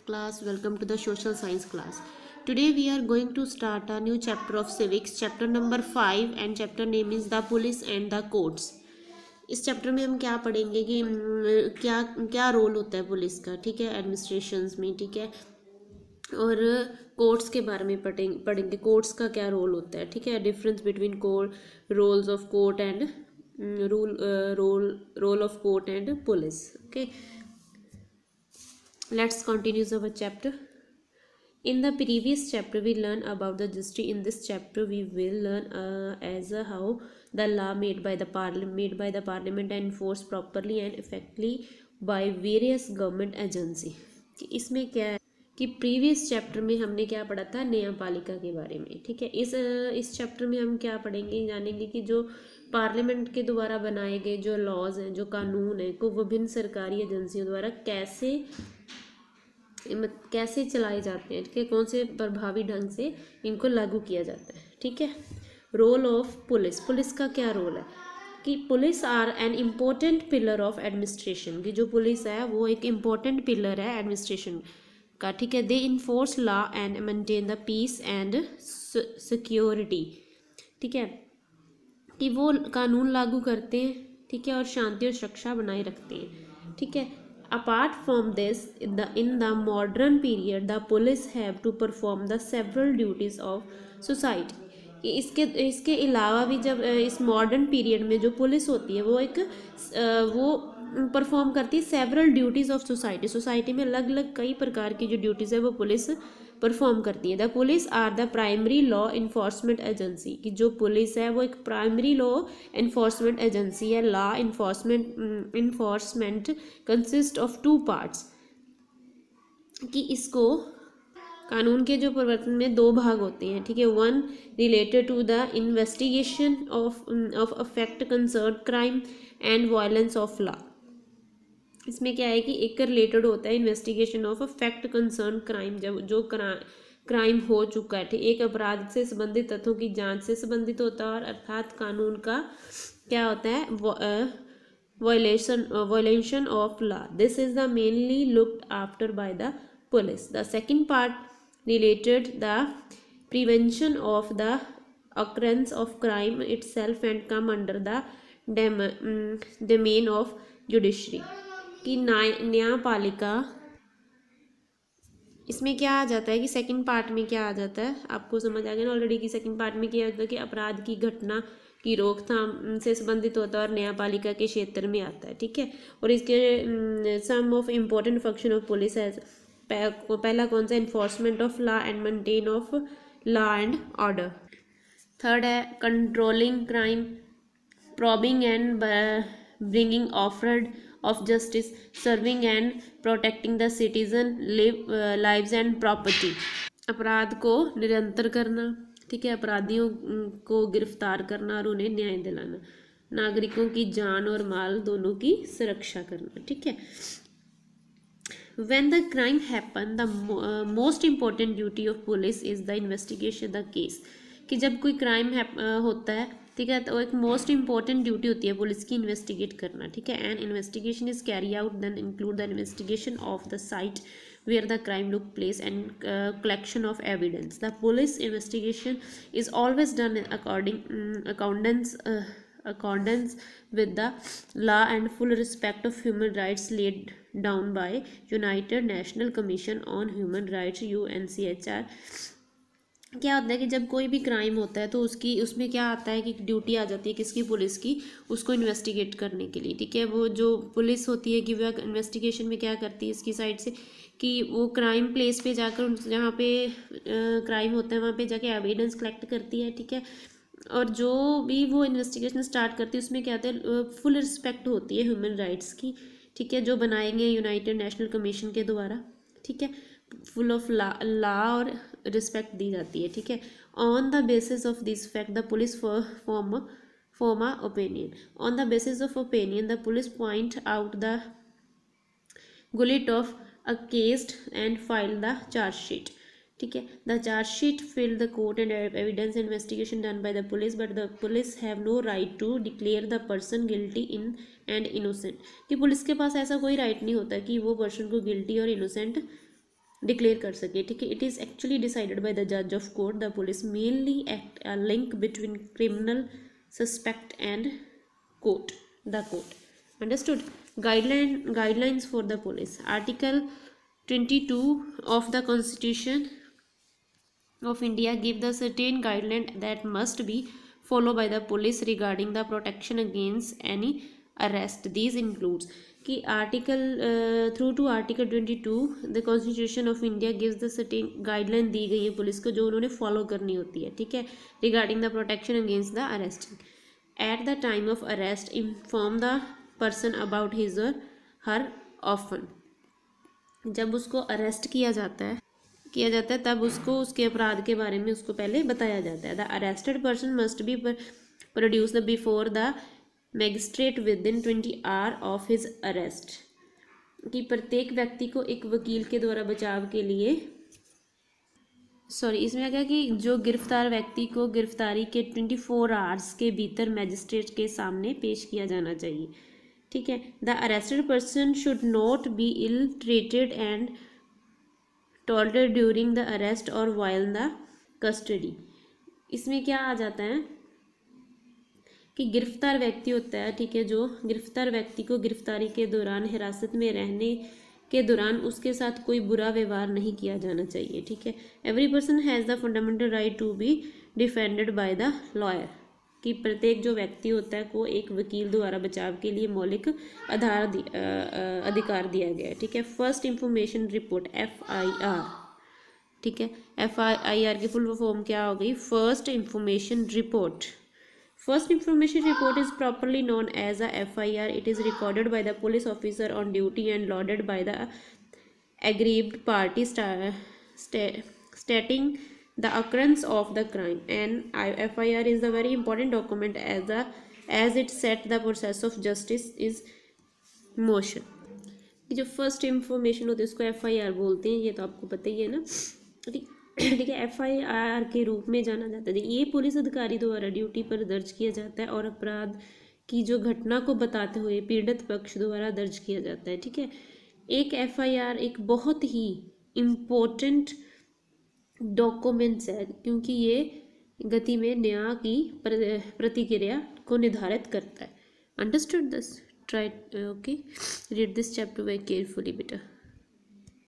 class. Welcome to the social science class. Today we are going to start a new chapter of civics, chapter number 5, and chapter name is the police and the courts. इस chapter में हम क्या पढ़ेंगे कि क्या क्या role होता है पुलिस का, ठीक है, एडमिनिस्ट्रेशंस में, ठीक है, और कोर्ट्स के बारे में पढ़ेंगे कोर्ट्स का क्या रोल होता है, ठीक है, difference between court roles of court and role of court and police. Okay, let's continue our chapter. In the previous chapter we learn about the justice. In this chapter we will learn how the law made by the parliament and enforced properly and effectively by various government agency. इसमें क्या है कि previous chapter में हमने क्या पढ़ा था, न्यायपालिका के बारे में, ठीक है. इस चैप्टर में हम क्या पढ़ेंगे, जानेंगे कि जो पार्लियामेंट के द्वारा बनाए गए जो लॉज हैं, जो कानून हैं, को विभिन्न सरकारी एजेंसियों द्वारा कैसे चलाए जाते हैं, ठीक है, कौन से प्रभावी ढंग से इनको लागू किया जाता है, ठीक है. रोल ऑफ पुलिस का क्या रोल है कि police are an important pillar of administration, की जो पुलिस है वो एक इम्पोर्टेंट पिलर है एडमिनिस्ट्रेशन का, ठीक है. They enforce law and maintain the peace and security, ठीक है, कि वो कानून लागू करते हैं, ठीक है, और शांति और सुरक्षा बनाए रखते हैं, ठीक है. Apart from this, in the modern period, the police have to perform the several duties of society. कि इसके अलावा भी जब इस मॉडर्न पीरियड में जो पुलिस होती है वो परफॉर्म करती है सेवरल ड्यूटीज़ ऑफ सोसाइटी में अलग अलग कई प्रकार की जो ड्यूटीज़ है वो पुलिस परफॉर्म करती है. The police are the primary law enforcement agency, कि जो पुलिस है वो एक प्राइमरी लॉ इन्फोर्समेंट एजेंसी है. Law enforcement consist of 2 parts, कि इसको कानून के जो प्रवर्तन में 2 भाग होते हैं, ठीक है. 1 related to the investigation of affect concern crime and violence of law. इसमें क्या है कि एक रिलेटेड होता है investigation of a fact concern crime, जब जो क्राइम हो चुका है, ठीक, एक अपराध से संबंधित तथ्यों की जांच से संबंधित होता है, और अर्थात कानून का क्या होता है, violation of law. This is the mainly looked after bye the police. The second part related the prevention of the occurrence of crime itself and come under the domain of judiciary. कि न्यायपालिका इसमें क्या आ जाता है कि second part में क्या आ जाता है, आपको समझ आ गया ना ऑलरेडी, कि सेकंड पार्ट में क्या होता है कि अपराध की घटना की रोकथाम से संबंधित होता है और न्यायपालिका के क्षेत्र में आता है, ठीक है. और इसके some of important function of police है, पहला कौन सा, enforcement of law and maintain of law and order. Third है controlling crime, probing and bringing offered of justice, serving and protecting the citizen lives and property. अपराध को निरंतर करना, ठीक है, अपराधियों को गिरफ्तार करना और उन्हें न्याय दिलाना, नागरिकों की जान और माल दोनों की सुरक्षा करना, ठीक है. When the crime happen, the most important duty of police is the investigation the case. कि जब कोई क्राइम होता है, ठीक है, तो एक मोस्ट इंपॉर्टेंट ड्यूटी होती है पुलिस की इन्वेस्टिगेट करना, ठीक है. And investigation is carry out then include the investigation of the site where the crime took place and collection of evidence. The police investigation is always done accordance with the law and full respect of human rights laid down by United National Commission on Human Rights UNCHR. क्या होता है कि जब कोई भी crime होता है तो उसमें क्या आता है कि ड्यूटी आ जाती है किसकी, पुलिस की, उसको इन्वेस्टिगेट करने के लिए, ठीक है. वो जो पुलिस होती है कि वह इन्वेस्टिगेशन में क्या करती है इसकी साइड से, कि वो क्राइम प्लेस पे जाकर जहाँ पे क्राइम होता है वहाँ पे जाके एविडेंस कलेक्ट करती है, ठीक है. और जो भी वो इन्वेस्टिगेशन स्टार्ट करती है उसमें क्या होता है, फुल रिस्पेक्ट होती है ह्यूमन राइट्स की, ठीक है, जो बनाए गए यूनाइटेड नेशनल कमीशन के द्वारा, ठीक है. फुल ऑफ लॉ और रिस्पेक्ट दी जाती है, ठीक है. On the basis of this fact the police form a opinion. On the basis of opinion the police point out the guilt of a case and file the chargesheet, ठीक है. The chargesheet fill the court and evidence investigation done by the police, but the police have no right to declare the person guilty in and innocent. कि police के पास ऐसा कोई right नहीं होता कि वो पर्सन को गिल्टी और इनोसेंट डिक्लेयर कर सके, ठीक है। It is actually decided by the जज of court. The police mainly act a link between criminal suspect and court, the court, understood. Guidelines for the police. Article 22 of the Constitution of India give the certain guideline that must be followed by the police regarding the protection against any arrest. These includes कि article through to article 22 the constitution of India gives the certain guideline दी गई है police को जो उन्होंने follow करनी होती है, ठीक है, regarding the protection against the arresting. At the time of arrest inform the person about his और हर ऑफन। जब उसको अरेस्ट किया जाता है तब उसको उसके अपराध के बारे में उसको पहले बताया जाता है। The arrested person must be produce the before the magistrate with in 20 hour of his arrest. कि प्रत्येक व्यक्ति को एक वकील के द्वारा बचाव के लिए इसमें क्या कि जो गिरफ्तार व्यक्ति को गिरफ्तारी के 24 आवर्स के भीतर मैजिस्ट्रेट के सामने पेश किया जाना चाहिए, ठीक है। The arrested person should not be ill treated and tolerated during the arrest और वाइल द कस्टडी। इसमें क्या आ जाता है कि गिरफ्तार व्यक्ति होता है, ठीक है, जो गिरफ्तार व्यक्ति को गिरफ्तारी के दौरान हिरासत में रहने के दौरान उसके साथ कोई बुरा व्यवहार नहीं किया जाना चाहिए, ठीक है। Every person has the fundamental right to be defended by the lawyer. कि प्रत्येक जो व्यक्ति होता है को एक वकील द्वारा बचाव के लिए मौलिक अधिकार दिया गया है, ठीक है। फर्स्ट इंफॉर्मेशन रिपोर्ट FIR, ठीक है। FIR की फुल फॉर्म क्या हो गई? First information report. First information report is properly known as a FIR. It is recorded by the police officer on duty and lodged by the aggrieved party stating the occurrence of the crime. And FIR is a very important document as it set the process of justice is motion. जो first information होती है उसको FIR बोलते हैं, ये तो आपको पता ही है ना, ठीक है। FIR के रूप में जाना जाता है। ये पुलिस अधिकारी द्वारा ड्यूटी पर दर्ज किया जाता है और अपराध की जो घटना को बताते हुए पीड़ित पक्ष द्वारा दर्ज किया जाता है, ठीक है। एक FIR एक बहुत ही इम्पोर्टेंट डॉक्यूमेंट्स है क्योंकि ये गति में न्याय की प्रतिक्रिया को निर्धारित करता है। Understood this? Try okay, read this chapter very carefully बेटा।